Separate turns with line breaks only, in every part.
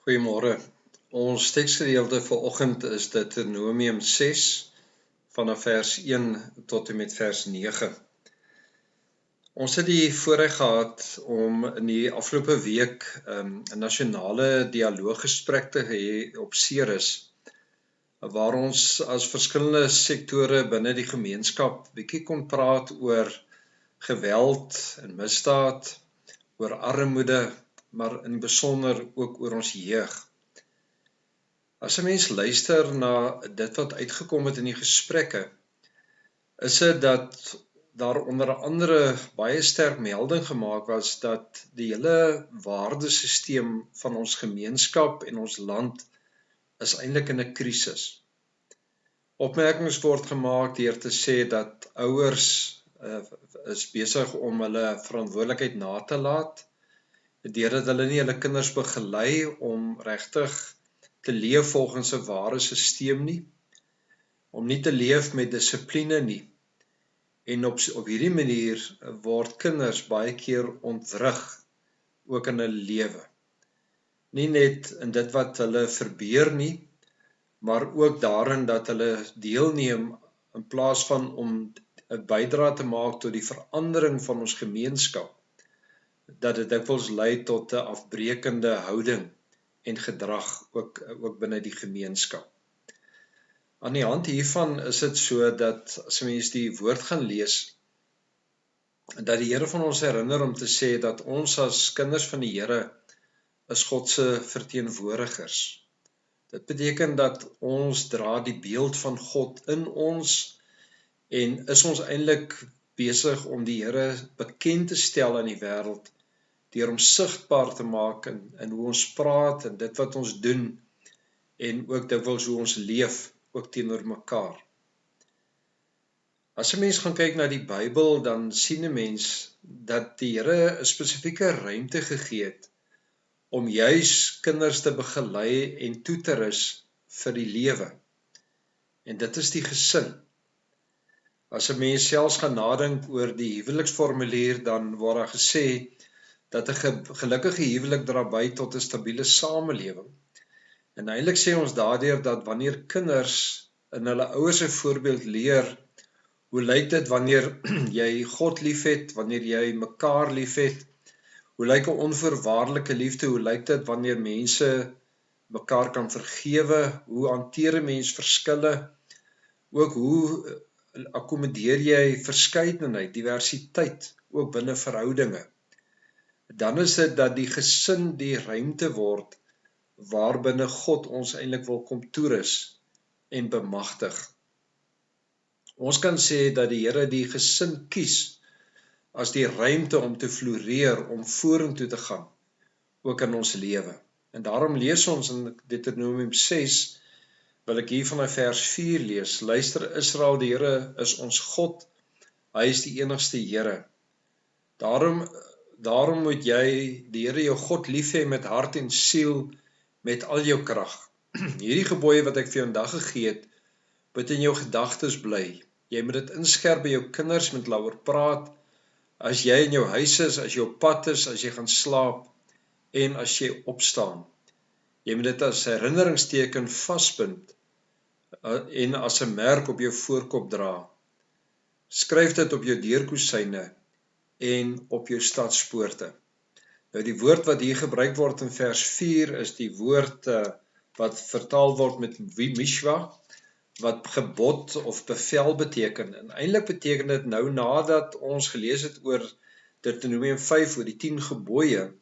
Goeiemôre. Ons teksgedeelte vir oggend is Deuteronomium 6 vanaf vers 1 tot en met vers 9. Ons het die voorreg gehad om in die afgelope week 'n nasionale dialooggesprek te hê op Ceres, waar ons as verskillende sektore binne die gemeenskap bietjie kon praat oor geweld en misdaad, oor armoede, maar in besonder ook oor ons jeug. As 'n mens luister na dit wat uitgekom het in die gesprekke, is dit dat daar onder andere baie sterk melding gemaak was dat die hele waardesisteem van ons gemeenskap en ons land is eintlik in 'n krisis. Opmerkings word gemaak deur te sê dat ouers is besig om hulle verantwoordelikheid na te laat, deurdat hulle nie hulle kinders begelei om regtig te leef volgens 'n ware sisteem nie, om nie te leef met dissipline nie. En op hierdie manier word kinders baie keer ontwrig ook in hulle lewe. Nie net in dit wat hulle verbeur nie, maar ook daarin dat hulle deelneem in plaas van om 'n bydrae te maak tot die verandering van ons gemeenskap, dat dit dikwels lei tot 'n afbreekende houding en gedrag ook binne die gemeenskap. Aan die hand hiervan is dit so dat as mens die woord gaan lees, dat die Here van ons herinner om te sê dat ons as kinders van die Here is God se verteenwoordigers. Dit beteken dat ons dra die beeld van God in ons en is ons eintlik besig om die Here bekend te stel aan die wêreld deur hom sigbaar te maak in hoe ons praat en dit wat ons doen en ook dikwels hoe ons leef ook teenoor mekaar. As 'n mens gaan kyk na die Bybel, dan sien 'n mens dat die Here 'n spesifieke ruimte gegee het om juis kinders te begelei en toe te rus vir die lewe. En dit is die gesin. As 'n mens selfs gaan nadink oor die huweliksformulier, dan word daar gesê dat 'n gelukkige huwelik dra by tot 'n stabiele samelewing. En eintlik sê ons daardeur dat wanneer kinders in hulle ouers se voorbeeld leer, hoe lyk dit wanneer jy God liefhet, wanneer jy mekaar liefhet, hoe lyk 'n onvoorwaardelike liefde, hoe lyk dit wanneer mense mekaar kan vergewe, hoe hanteer 'n mens verskille, ook hoe akkommodeer jy verskeidenheid, diversiteit, ook binne verhoudinge. Dan is dit dat die gesin die ruimte word waarbinne God ons eintlik wil kom toerus en bemagtig. Ons kan sê dat die Here die gesin kies as die ruimte om te floreer, om vorentoe te gaan, ook in ons lewe. En daarom lees ons in Deuteronomium 6, wil ek hier van vers 4 lees. Luister Israel, die Here is ons God, hy is die enigste Here. Daarom moet jy die Here jou God lief hê met hart en siel, met al jou krag. Hierdie gebooie wat ek vir jou vandag gegee het, moet in jou gedagtes bly. Jy moet dit inskerp by jou kinders, met hulle oor praat, as jy in jou huis is, as jy op pad is, as jy gaan slaap, en as jy opstaan. Jy moet dit as herinneringsteken vasbind, en as 'n merk op jou voorkop dra. Skryf dit op jou deurkosyne en op jou stadspoorte. Nou die woord wat hier gebruik word in vers 4 is die woord wat vertaal word met mishwa, wat gebod of bevel beteken. En eintlik beteken dit nou nadat ons gelees het oor Deuteronomium 5 oor die 10 gebooie,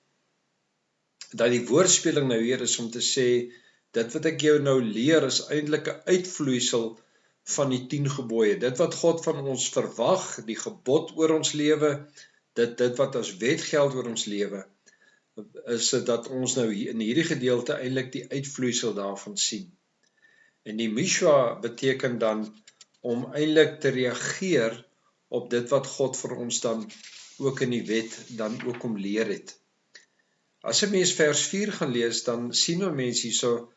dat die woordspeling nou hier is om te sê, dit wat ek jou nou leer is eintlik 'n uitvloeisel van die 10 gebooie. Dit wat God van ons verwag, die gebod oor ons lewe, dit wat as wet geld oor ons lewe, is dat ons nou hier in hierdie gedeelte eintlik die uitvloeisel daarvan sien. En die mishwa beteken dan om eintlik te reageer op dit wat God vir ons dan ook in die wet dan ook om leer het. As 'n mens vers 4 gaan lees, dan sien 'n mens hierso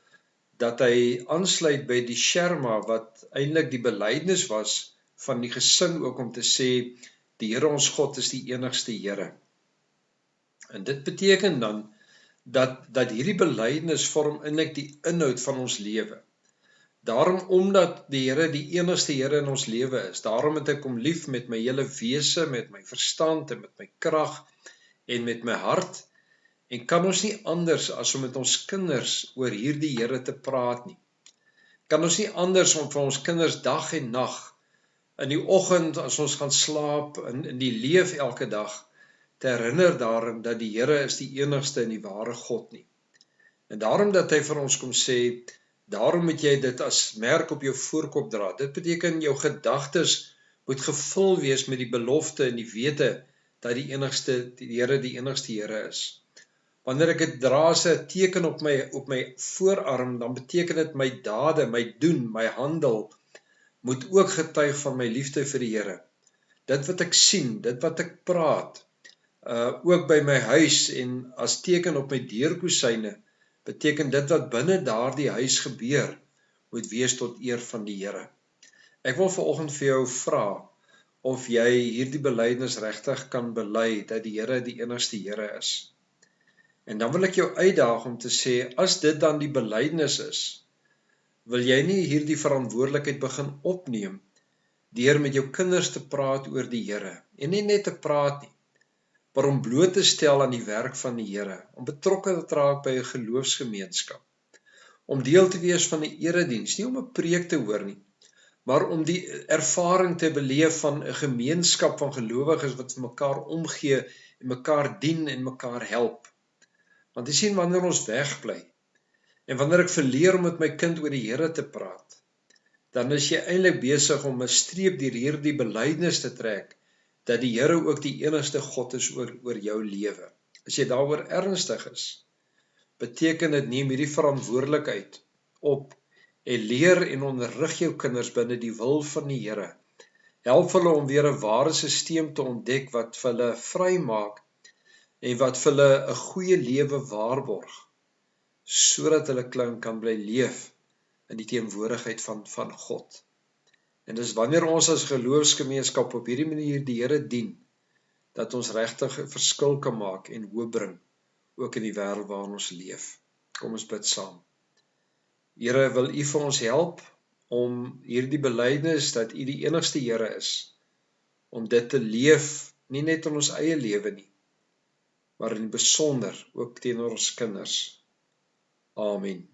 dat hy aansluit by die sherma wat eintlik die belydenis was van die gesin ook om te sê die Here ons God is die enigste Here. En dit beteken dan dat hierdie belydenis vorm eintlik die inhoud van ons lewe. Daarom, omdat die Here die enigste Here in ons lewe is, daarom het ek hom lief met my hele wese, met my verstand en met my krag en met my hart, en kan ons nie anders as om met ons kinders oor hierdie Here te praat nie. Kan ons nie anders om vir ons kinders dag en nag, in die oggend as ons gaan slaap, in die leef elke dag, te herinner daarom dat die Here is die enigste en die ware God nie. En daarom dat hy vir ons kom sê, daarom moet jy dit as merk op jou voorkop dra. Dit beteken jou gedagtes moet gevul wees met die belofte en die wete dat die Here die enigste Here is. Wanneer ek dit dra as 'n teken op my voorarm, dan beteken dit my dade, my doen, my handel moet ook getuig van my liefde vir die Here. Dit wat ek sien, dit wat ek praat, ook by my huis en as teken op my deurkosyne, beteken dit wat binne daardie huis gebeur, moet wees tot eer van die Here. Ek wil vanoggend vir jou vra of jy hierdie belydenis regtig kan bely dat die Here die enigste Here is. En dan wil ek jou uitdaag om te sê, as dit dan die belydenis is, wil jy nie hierdie verantwoordelikheid begin opneem deur met jou kinders te praat oor die Here, en nie net te praat nie, maar om bloot te stel aan die werk van die Here, om betrokke te raak by 'n geloofsgemeenskap, om deel te wees van 'n erediens, nie om 'n preek te hoor nie, maar om die ervaring te beleef van 'n gemeenskap van gelowiges wat vir mekaar omgee en mekaar dien en mekaar help. Want jy sien, wanneer ons wegbly en wanneer ek verleer om met my kind oor die Here te praat, dan is jy eintlik besig om 'n streep deur hierdie belydenis te trek dat die Here ook die enigste God is oor jou lewe. As jy daaroor ernstig is, beteken dit neem hierdie verantwoordelikheid op en leer en onderrig jou kinders binne die wil van die Here. Help hulle om weer 'n ware sisteem te ontdek wat vir hulle vrymaak en wat vir hulle 'n goeie lewe waarborg, sodat hulle kan bly leef in die teenwoordigheid van God. En dis wanneer ons as geloofsgemeenskap op hierdie manier die Here dien, dat ons regtig 'n verskil kan maak en hoop bring, ook in die wêreld waarin ons leef. Kom ons bid saam. Here, wil U vir ons help om hierdie belydenis dat U die enigste Here is, om dit te leef, nie net in ons eie lewe nie, maar in die besonder ook teenoor ons kinders. Amen.